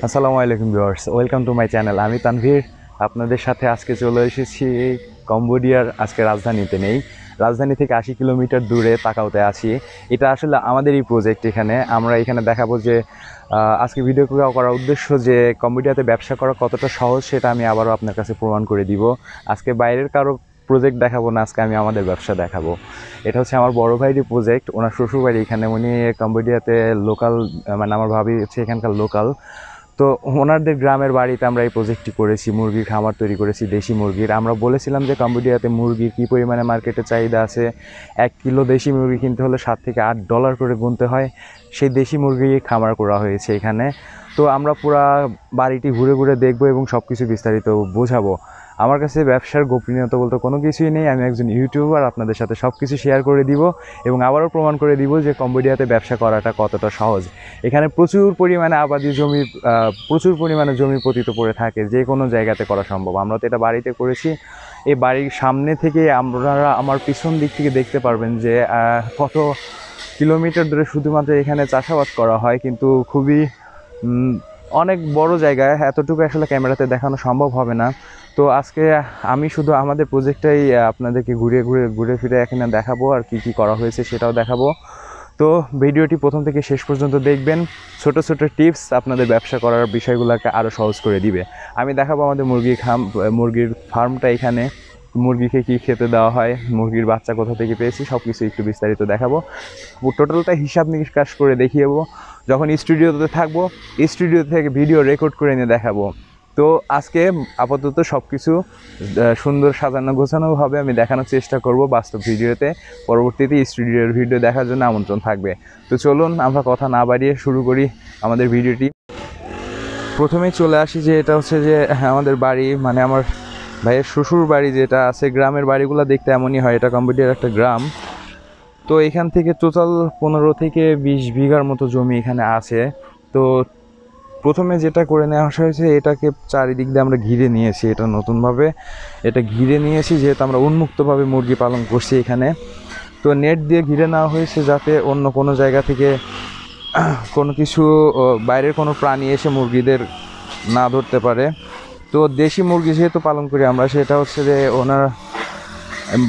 আসসালামু আলাইকুম viewers, welcome to my channel. আমি তানভীর আপনাদের সাথে আজকে চলে এসেছি কম্বোডিয়ার রাজধানীতে নেই। রাজধানী থেকে 80 কিলোমিটার দূরে তাকাওতে আছি। এটা আসলে আমাদেরই প্রজেক্ট। আমরা এখানে দেখাবো যে আজকে ভিডিও করার উদ্দেশ্য যে কম্বোডিয়াতে ব্যবসা করা কতটা সহজ সেটা আমি আবারও আপনার কাছে প্রমাণ করে দিব। আজকে বাইরের কারো প্রজেক্ট দেখাবো না, আজকে আমি আমাদের ব্যবসা দেখাবো। এটা হচ্ছে আমার বড় ভাইয়েরই প্রজেক্ট, ওনার শ্বশুরবাড়ি এখানে। উনি কম্বোডিয়াতে লোকাল, মানে আমার ভাবি হচ্ছে এখানকার লোকাল। তো ওনাদের গ্রামের বাড়িতে আমরা এই প্রজেক্টটি করেছি, মুরগির খামার তৈরি করেছি দেশি মুরগির। আমরা বলেছিলাম যে কম্বোডিয়াতে মুরগির কী পরিমাণে মার্কেটে চাহিদা আছে। 1 কিলো দেশি মুরগি কিনতে হলে $7 থেকে $8 করে গুনতে হয়। সেই দেশি মুরগি খামার করা হয়েছে এখানে। তো আমরা পুরা বাড়িটি ঘুরে ঘুরে দেখবো এবং সব কিছু বিস্তারিত বোঝাবো। আমার কাছে ব্যবসার গোপনীয়তা বলতে কোনো কিছুই নেই। আমি একজন ইউটিউবার, আপনাদের সাথে সব কিছু শেয়ার করে দিব এবং আবারও প্রমাণ করে দিব যে কম্বোডিয়াতে ব্যবসা করাটা কতটা সহজ। এখানে প্রচুর পরিমাণে আবাদি জমি, প্রচুর পরিমাণে জমি পতিত পড়ে থাকে, যে কোনো জায়গাতে করা সম্ভব। আমরা তো এটা বাড়িতে করেছি। এই বাড়ির সামনে থেকে আপনারা আমার পিছন দিক থেকে দেখতে পারবেন যে কত কিলোমিটার ধরে শুধুমাত্র এখানে চাষাবাদ করা হয়, কিন্তু খুবই অনেক বড় জায়গায়। এতটুকু আসলে ক্যামেরাতে দেখানো সম্ভব হবে না। তো আজকে আমি শুধু আমাদের প্রজেক্টটাই আপনাদেরকে ঘুরে ফিরে এখানে দেখাবো, আর কি করা হয়েছে সেটাও দেখাবো। তো ভিডিওটি প্রথম থেকে শেষ পর্যন্ত দেখবেন। ছোট ছোট টিপস আপনাদের ব্যবসা করার বিষয়গুলোকে আরও সহজ করে দিবে। আমি দেখাবো আমাদের মুরগির ফার্মটা এখানে, মুরগিকে কী খেতে দেওয়া হয়, মুরগির বাচ্চা কোথা থেকে পেয়েছি, সব কিছু একটু বিস্তারিত দেখাবো। টোটালটা হিসাব নিকাশ করে দেখিয়েবো। যখন স্টুডিওতে থাকবো, স্টুডিও থেকে ভিডিও রেকর্ড করে নিয়ে দেখাবো। তো আজকে আপাতত সব কিছু সুন্দর সাজানো গোছানোভাবে আমি দেখানোর চেষ্টা করব বাস্তব ভিডিওতে। পরবর্তীতে স্টুডিওর ভিডিও দেখার জন্য আমন্ত্রণ থাকবে। তো চলুন আমরা কথা না বাড়িয়ে শুরু করি আমাদের ভিডিওটি। প্রথমেই চলে আসি যে এটা হচ্ছে যে আমাদের বাড়ি, মানে আমার ভাইয়ের শ্বশুর বাড়ি যেটা আছে। গ্রামের বাড়িগুলো দেখতে এমনই হয়, এটা কম্বোডিয়ার একটা গ্রাম। তো এখান থেকে টোটাল 15 থেকে 20 বিঘার মতো জমি এখানে আছে। তো প্রথমে যেটা করে নেওয়া হয়েছে, এটাকে চারিদিক দিয়ে আমরা ঘিরে নিয়েছি। এটা নতুনভাবে এটা ঘিরে নিয়েছি, যেহেতু আমরা উন্মুক্তভাবে মুরগি পালন করছি এখানে। তো নেট দিয়ে ঘিরে নেওয়া হয়েছে যাতে অন্য কোনো জায়গা থেকে কোনো কিছু, বাইরের কোনো প্রাণী এসে মুরগিদের না ধরতে পারে। তো দেশি মুরগি যেহেতু পালন করি আমরা, সেটা হচ্ছে যে ওনার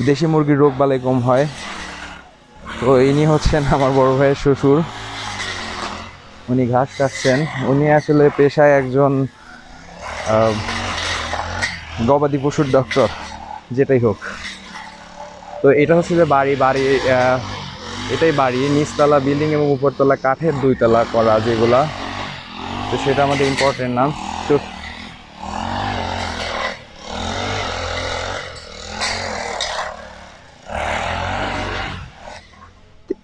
দেশি মুরগির রোগ বালাই কম হয়। তো ইনি হচ্ছেন আমার বড় ভাইয়ের শ্বশুর, উনি ঘাস কাটছেন। উনি আসলে পেশায় একজন গবাদি পশুর ডক্টর, যেটাই হোক। তো এটা হচ্ছে যে বাড়ি, এটাই বাড়ি। নিচতলা বিল্ডিং এবং উপরতলা কাঠের 2 তলা করা যেগুলা। তো সেটা আমাদের ইম্পর্টেন্ট না। তো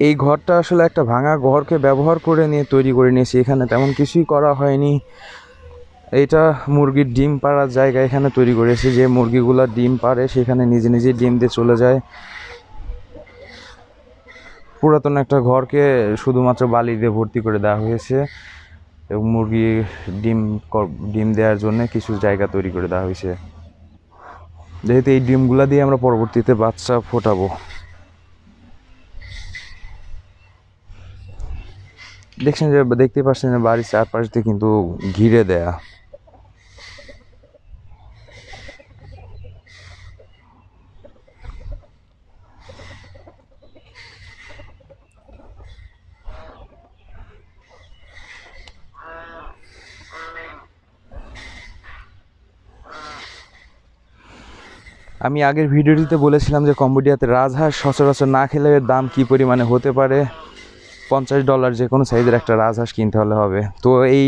এই ঘরটা আসলে একটা ভাঙা ঘরকে ব্যবহার করে নিয়ে তৈরি করে নিয়েছি। এখানে তেমন কিছুই করা হয়নি। এটা মুরগির ডিম পাড়ার জায়গা এখানে তৈরি করেছি, যে মুরগিগুলা ডিম পাড়ে সেখানে নিজে নিজে ডিম দিয়ে চলে যায়। পুরাতন একটা ঘরকে শুধুমাত্র বালি দিয়ে ভর্তি করে দেওয়া হয়েছে এবং মুরগি ডিম দেওয়ার জন্য কিছু জায়গা তৈরি করে দেওয়া হয়েছে, যেহেতু এই ডিমগুলা দিয়ে আমরা পরবর্তীতে বাচ্চা ফোটাবো। দেখতে পাচ্ছেন যে বাড়ির চারপাশ দিয়ে কিন্তু ঘিরে দেয়া। আমি আগের ভিডিওটিতে বলেছিলাম যে কম্বোডিয়াতে রাজহাঁস সচরাচর না খেলে এর দাম কী পরিমাণে হতে পারে। $50 যে কোনো সাইজের একটা রাজহাঁস কিনতে হলে হবে। তো এই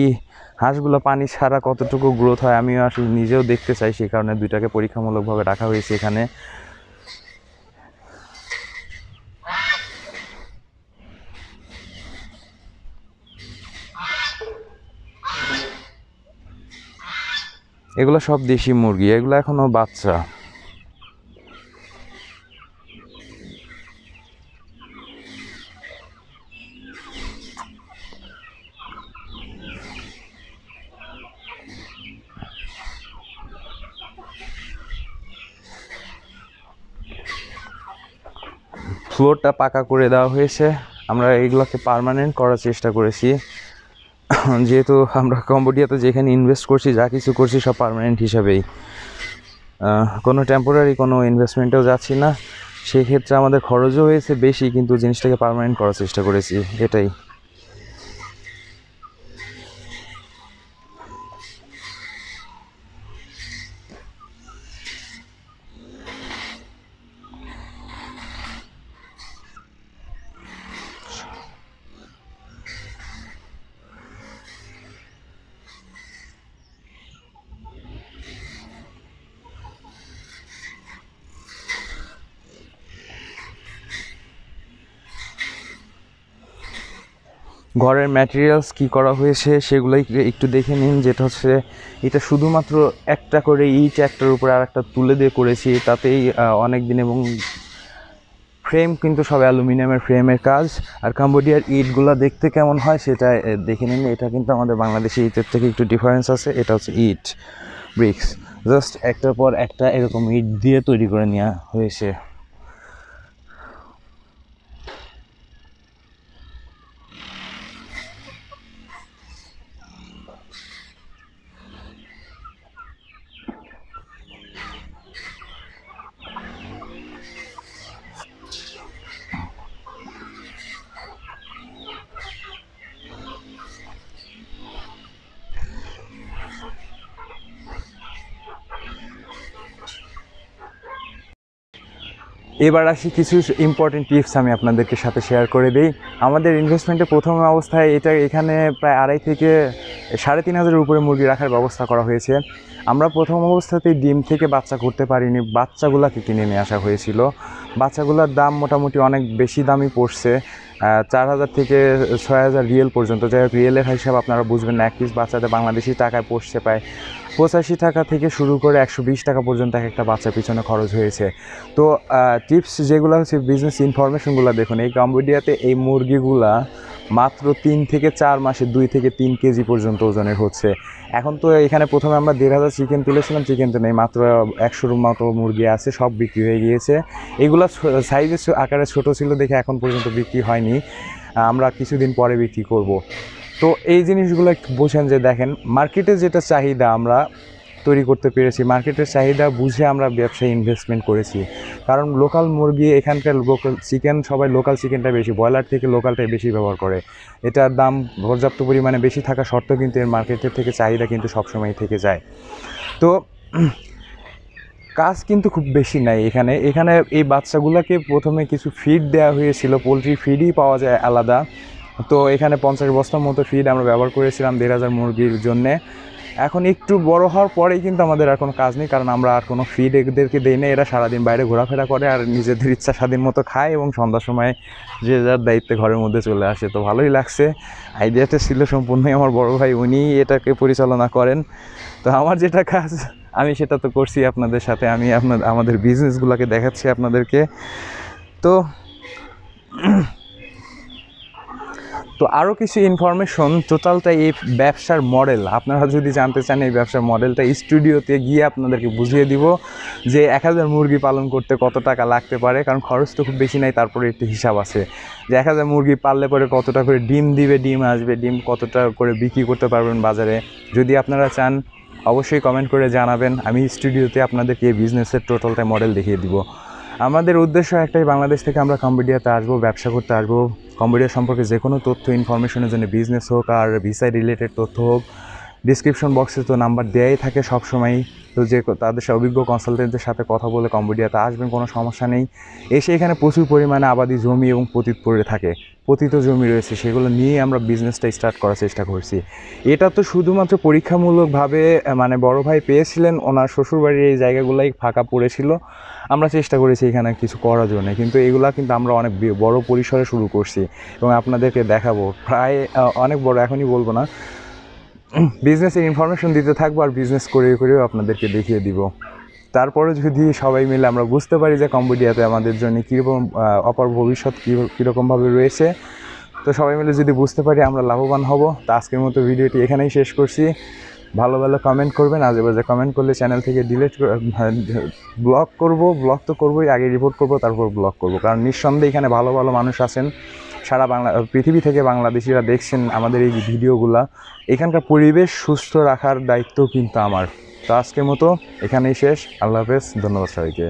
হাঁসগুলো পানি ছাড়া কতটুকু গ্রোথ হয় আমিও আসলে নিজেও দেখতে চাই, সেই কারণে 2টাকে পরীক্ষামূলকভাবে রাখা হয়েছে এখানে। এগুলো সব দেশি মুরগি, এগুলো এখনো বাচ্চা। ফ্লোরটা পাকা করে দেওয়া হয়েছে। আমরা এইগুলোকে পার্মানেন্ট করার চেষ্টা করেছি। যেহেতু আমরা কম্বোডিয়াতে যেখানে ইনভেস্ট করছি যা কিছু করছি সব পার্মানেন্ট হিসাবেই, কোনো টেম্পোরারি কোনো ইনভেস্টমেন্টেও যাচ্ছি না। সেক্ষেত্রে আমাদের খরচও হয়েছে বেশি, কিন্তু জিনিসটাকে পার্মানেন্ট করার চেষ্টা করেছি, এটাই। ঘরের ম্যাটেরিয়ালস কি করা হয়েছে সেগুলোই একটু দেখে নিন। যেটা হচ্ছে এটা শুধুমাত্র একটা করে ইট একটার উপরে আর একটা তুলে দিয়ে করেছি, তাতেই অনেক দিন, এবং ফ্রেম কিন্তু সব অ্যালুমিনিয়ামের ফ্রেমের কাজ। আর কাম্বোডিয়ার ইটগুলো দেখতে কেমন হয় সেটা দেখে নিন। এটা কিন্তু আমাদের বাংলাদেশি ইটের থেকে একটু ডিফারেন্স আছে। এটা হচ্ছে ইট ব্রিক্স, জাস্ট একটার পর একটা এরকম ইট দিয়ে তৈরি করে নেওয়া হয়েছে। এবার আসি কিছু ইম্পর্টেন্ট টিপস আমি আপনাদেরকে সাথে শেয়ার করে দিই। আমাদের ইনভেস্টমেন্টের প্রথম অবস্থায় এখানে প্রায় 2.5 থেকে 3,500 উপরে মুরগি রাখার ব্যবস্থা করা হয়েছে। আমরা প্রথম অবস্থাতেই ডিম থেকে বাচ্চা করতে পারিনি, বাচ্চাগুলোকে কিনে নিয়ে আসা হয়েছিল। বাচ্চাগুলোর দাম মোটামুটি অনেক বেশি দামই পড়ছে, 4,000 থেকে 6,000 রিয়েল পর্যন্ত। যাই হোক, রিয়েলের হিসাব আপনারা বুঝবেন না। এক পিস বাচ্চাতে বাংলাদেশি টাকায় পড়ছে প্রায় 85 টাকা থেকে শুরু করে 120 টাকা পর্যন্ত এক একটা বাচ্চার পিছনে খরচ হয়েছে। তো টিপস যেগুলো হচ্ছে বিজনেস ইনফরমেশনগুলো দেখুন। এই কম্বোডিয়াতে এই মুরগিগুলা মাত্র 3 থেকে 4 মাসে 2 থেকে 3 কেজি পর্যন্ত ওজনের হচ্ছে। এখন তো এখানে প্রথমে আমরা 1,500 চিকেন তুলেছিলাম, চিকেন তো নেই, মাত্র 100 মতো মুরগি আছে, সব বিক্রি হয়ে গিয়েছে। এগুলো সাইজে আকারে ছোট ছিল দেখে এখন পর্যন্ত বিক্রি হয়নি, আমরা কিছুদিন পরে বিক্রি করব। তো এই জিনিসগুলো একটু বোঝেন যে দেখেন মার্কেটে যেটা চাহিদা আমরা তৈরি করতে পেরেছি, মার্কেটের চাহিদা বুঝে আমরা ব্যবসায় ইনভেস্টমেন্ট করেছি। কারণ লোকাল মুরগি, এখানকার লোকাল চিকেন, সবাই লোকাল চিকেনটা বেশি, ব্রয়লার থেকে লোকালটাই বেশি ব্যবহার করে। এটার দাম পর্যাপ্ত পরিমাণে বেশি থাকা সত্ত্বেও কিন্তু এর মার্কেটের থেকে চাহিদা কিন্তু সবসময় থেকে যায়। তো কাজ কিন্তু খুব বেশি নাই এখানে। এই বাচ্চাগুলোকে প্রথমে কিছু ফিড দেওয়া হয়েছিল, পোলট্রি ফিডই পাওয়া যায় আলাদা। তো এখানে 50 বস্তার মতো ফিড আমরা ব্যবহার করেছিলাম 1,500 মুরগির জন্যে। এখন একটু বড় হওয়ার পরেই কিন্তু আমাদের আর কোনো কাজ নেই, কারণ আমরা আর কোনো ফিড এদেরকে দিই না। এরা সারাদিন বাইরে ঘোরাফেরা করে আর নিজেদের ইচ্ছা স্বাধীন মতো খায়, এবং সন্ধ্যার সময় যে যার দায়িত্বে ঘরের মধ্যে চলে আসে। তো ভালোই লাগছে, আইডিয়াটা ছিল সম্পূর্ণই আমার বড় ভাই, উনিই এটাকে পরিচালনা করেন। তো আমার যেটা কাজ আমি সেটা তো করছি আপনাদের সাথে, আমি আমাদের বিজনেসগুলোকে দেখাচ্ছি আপনাদেরকে। তো আরও কিছু ইনফরমেশন, টোটালটা এই ব্যবসার মডেল আপনারা যদি জানতে চান, এই ব্যবসার মডেলটা স্টুডিওতে গিয়ে আপনাদেরকে বুঝিয়ে দিব যে 1,000 মুরগি পালন করতে কত টাকা লাগতে পারে। কারণ খরচ তো খুব বেশি নাই, তারপরে একটু হিসাব আছে যে 1,000 মুরগি পাললে পরে কতটা করে ডিম দিবে, ডিম আসবে, ডিম কতটা করে বিক্রি করতে পারবেন বাজারে। যদি আপনারা চান অবশ্যই কমেন্ট করে জানাবেন, আমি স্টুডিওতে আপনাদেরকে এই বিজনেসের টোটালটা মডেল দেখিয়ে দিব। আমাদের উদ্দেশ্য একটাই, বাংলাদেশ থেকে আমরা কম্বোডিয়াতে আসবো, ব্যবসা করতে আসবো। কম্বোডিয়া সম্পর্কে যে কোনো তথ্য ইনফরমেশনের জন্য, বিজনেস হোক আর ভিসা রিলেটেড তথ্য হোক, ডিসক্রিপশন বক্সে তো নাম্বার দেয়াই থাকে সবসময়। তো যে তাদের অভিজ্ঞ কনসালটেন্টদের সাথে কথা বলে কম্বোডিয়াতে আসবেন, কোনো সমস্যা নেই। এসে এখানে প্রচুর পরিমাণে আবাদি জমি এবং পতিত পড়ে থাকে, পতিত জমি রয়েছে, সেগুলো নিয়ে আমরা বিজনেসটা স্টার্ট করার চেষ্টা করছি। এটা তো শুধুমাত্র পরীক্ষামূলকভাবে, মানে বড় ভাই পেয়েছিলেন, ওনার শ্বশুরবাড়ির এই জায়গাগুলোই ফাঁকা পড়েছিল, আমরা চেষ্টা করেছি এখানে কিছু করার জন্য। কিন্তু এগুলা কিন্তু আমরা অনেক বড় পরিসরে শুরু করছি এবং আপনাদেরকে দেখাবো। প্রায় অনেক বড়, এখনই বলবো না, বিজনেসের ইনফরমেশন দিতে থাকবো আর বিজনেস করেও আপনাদেরকে দেখিয়ে দিব। তারপরে যদি সবাই মিলে আমরা বুঝতে পারি যে কম্বোডিয়াতে আমাদের জন্য কীরকম অপার ভবিষ্যৎ কীরকমভাবে রয়েছে, তো সবাই মিলে যদি বুঝতে পারি আমরা লাভবান হব। তো আজকের মতো ভিডিওটি এখানেই শেষ করছি। ভালো ভালো কমেন্ট করবেন, আজে বাজে কমেন্ট করলে চ্যানেল থেকে ব্লক তো করবোই, আগে রিপোর্ট করবো, তারপর ব্লক করবো। কারণ নিঃসন্দেহে এখানে ভালো ভালো মানুষ আছেন, সারা পৃথিবী থেকে বাংলাদেশিরা দেখছেন আমাদের এই ভিডিওগুলা। এখানকার পরিবেশ সুস্থ রাখার দায়িত্ব কিন্তু আমার। তো আজকের মতো এখানেই শেষ। আল্লাহ হাফেজ, ধন্যবাদ সবাইকে।